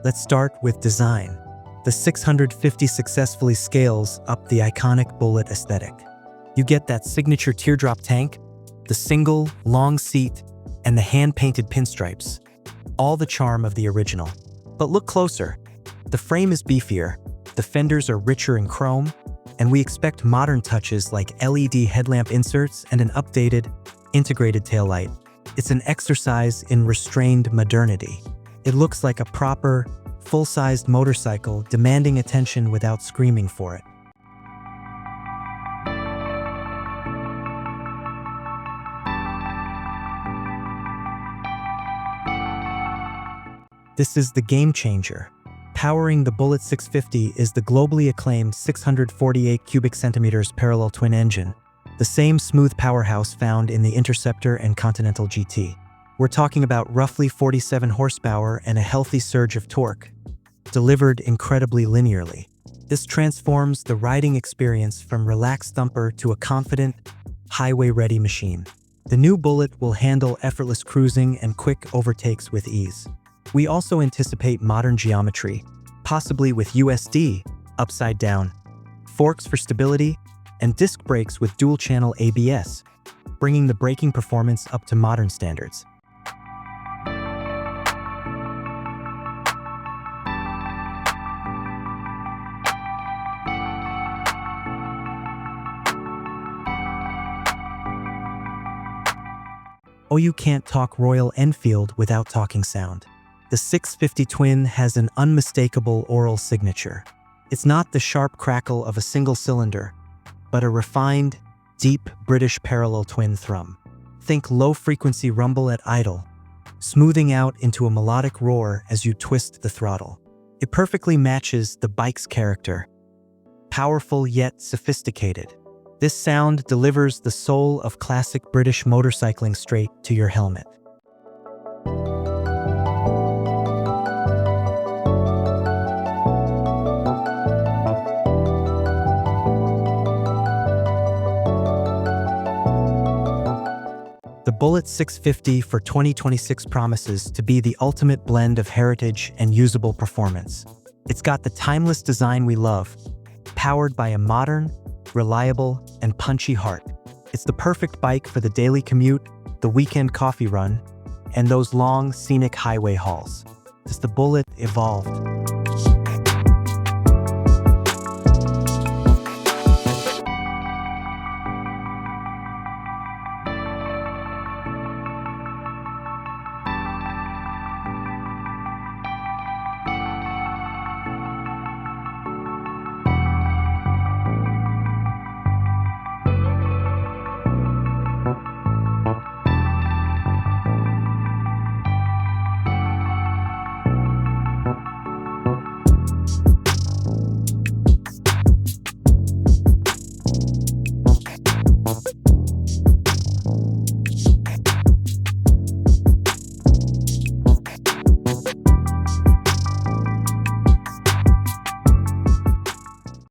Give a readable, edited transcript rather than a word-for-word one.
Let's start with design. The 650 successfully scales up the iconic Bullet aesthetic. You get that signature teardrop tank, the single, long seat, and the hand-painted pinstripes. All the charm of the original. But look closer. The frame is beefier, the fenders are richer in chrome, and we expect modern touches like LED headlamp inserts and an updated, integrated taillight. It's an exercise in restrained modernity. It looks like a proper, full-sized motorcycle demanding attention without screaming for it. This is the game changer. Powering the Bullet 650 is the globally acclaimed 648 cubic centimeters parallel twin engine, the same smooth powerhouse found in the Interceptor and Continental GT. We're talking about roughly 47 horsepower and a healthy surge of torque, delivered incredibly linearly. This transforms the riding experience from relaxed thumper to a confident, highway-ready machine. The new Bullet will handle effortless cruising and quick overtakes with ease. We also anticipate modern geometry, possibly with USD, upside down, forks for stability, and disc brakes with dual-channel ABS, bringing the braking performance up to modern standards. Oh, you can't talk Royal Enfield without talking sound. The 650 Twin has an unmistakable oral signature. It's not the sharp crackle of a single cylinder, but a refined, deep British parallel twin thrum. Think low-frequency rumble at idle, smoothing out into a melodic roar as you twist the throttle. It perfectly matches the bike's character. Powerful yet sophisticated. This sound delivers the soul of classic British motorcycling straight to your helmet. The Bullet 650 for 2026 promises to be the ultimate blend of heritage and usable performance. It's got the timeless design we love, powered by a modern, reliable, and punchy heart. It's the perfect bike for the daily commute, the weekend coffee run, and those long, scenic highway hauls. As the Bullet evolved,